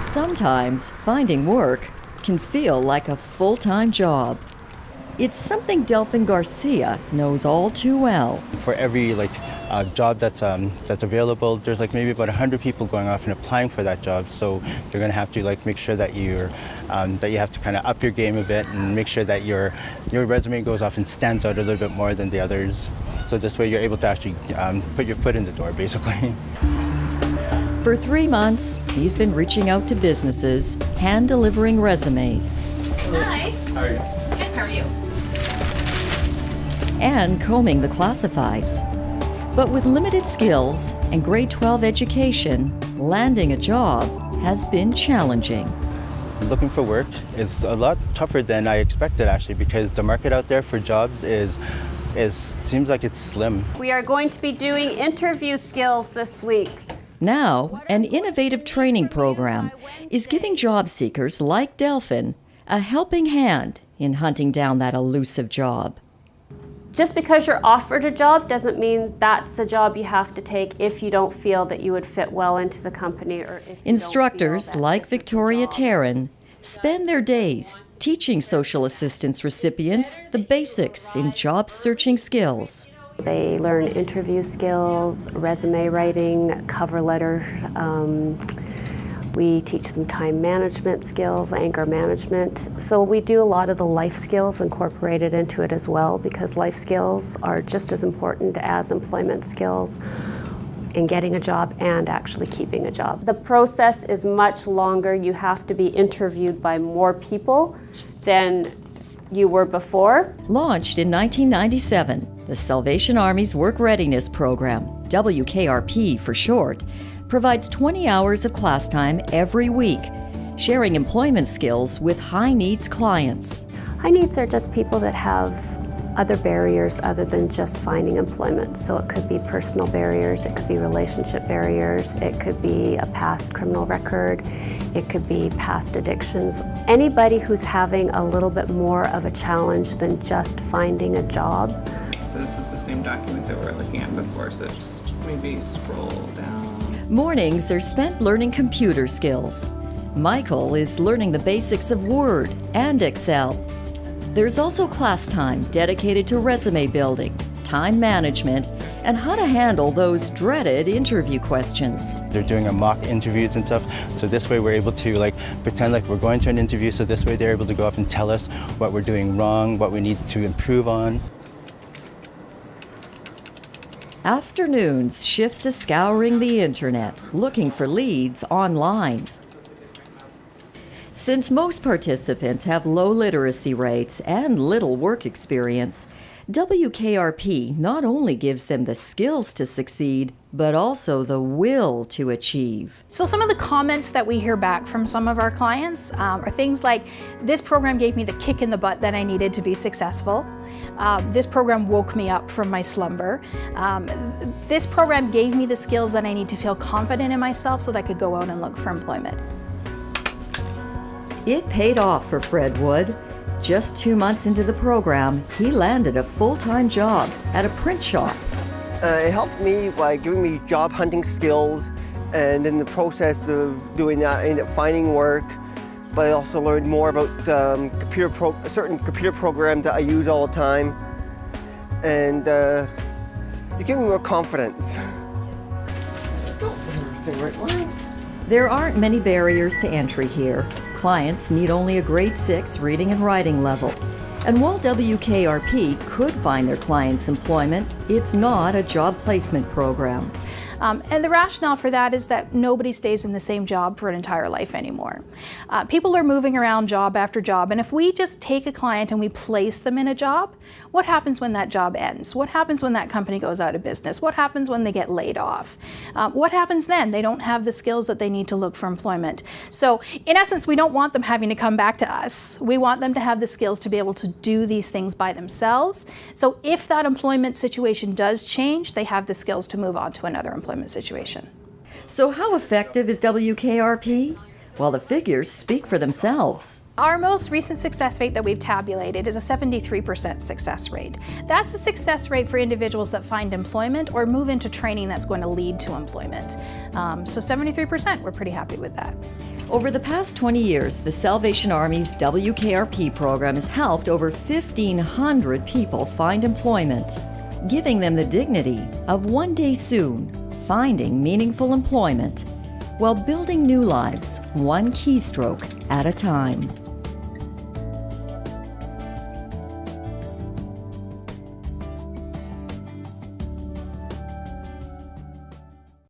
Sometimes finding work can feel like a full-time job. It's something DELFIN GARCIA knows all too well. For every job that's available, there's maybe about 100 people going off and applying for that job. So you're going to have to make sure that you have to kind of up your game a bit and make sure that your resume goes off and stands out a little bit more than the others. So this way you're able to actually put your foot in the door, basically. For 3 months, he's been reaching out to businesses, hand-delivering resumes. Hi. How are you? Good, how are you? And combing the classifieds. But with limited skills and grade 12 education, landing a job has been challenging. Looking for work is a lot tougher than I expected, actually, because the market out there for jobs seems like it's slim. We are going to be doing interview skills this week. Now, an innovative training program is giving job seekers like DELFIN a helping hand in hunting down that elusive job. Just because you're offered a job doesn't mean that's the job you have to take if you don't feel that you would fit well into the company or if you Instructors don't feel that like this is the Victoria job. Taryn spend their days teaching social assistance recipients the basics in job searching skills. They learn interview skills, resume writing, cover letter. We teach them time management skills, anger management. So we do a lot of the life skills incorporated into it as well, because life skills are just as important as employment skills in getting a job and actually keeping a job. The process is much longer. You have to be interviewed by more people than you were before. Launched in 1997, the Salvation Army's Work Readiness Program, WKRP for short, provides 20 hours of class time every week, sharing employment skills with high-needs clients. High needs are just people that have other barriers other than just finding employment. So it could be personal barriers, it could be relationship barriers, it could be a past criminal record, it could be past addictions. Anybody who's having a little bit more of a challenge than just finding a job. So this is the same document that we were looking at before, so just maybe scroll down. Mornings are spent learning computer skills. Michael is learning the basics of Word and Excel. There's also class time dedicated to resume building, time management, and how to handle those dreaded interview questions. They're doing a mock interviews and stuff, so this way we're able to pretend like we're going to an interview, so this way they're able to go up and tell us what we're doing wrong, what we need to improve on. Afternoons shift to scouring the internet, looking for leads online. Since most participants have low literacy rates and little work experience, WKRP not only gives them the skills to succeed, but also the will to achieve. So some of the comments that we hear back from some of our clients are things like, this program gave me the kick in the butt that I needed to be successful. This program woke me up from my slumber. This program gave me the skills that I need to feel confident in myself so that I could go out and look for employment. It paid off for Fred Wood. Just 2 months into the program, he landed a full-time job at a print shop. It helped me by giving me job hunting skills, and in the process of doing that, I ended up finding work. But I also learned more about certain computer programs that I use all the time, and it gave me more confidence. There aren't many barriers to entry here. Clients need only a grade 6 reading and writing level. And while WKRP could find their clients employment, it's not a job placement program. And the rationale for that is that nobody stays in the same job for an entire life anymore. People are moving around job after job, and if we just take a client and we place them in a job, what happens when that job ends? What happens when that company goes out of business? What happens when they get laid off? What happens then? They don't have the skills that they need to look for employment. So in essence, we don't want them having to come back to us. We want them to have the skills to be able to do these things by themselves. So if that employment situation does change, they have the skills to move on to another employment situation. So how effective is WKRP? Well, the figures speak for themselves. Our most recent success rate that we've tabulated is a 73% success rate. That's a success rate for individuals that find employment or move into training that's going to lead to employment. So 73%, we're pretty happy with that. Over the past 20 years, the Salvation Army's WKRP program has helped over 1,500 people find employment, giving them the dignity of one day soon finding meaningful employment while building new lives one keystroke at a time.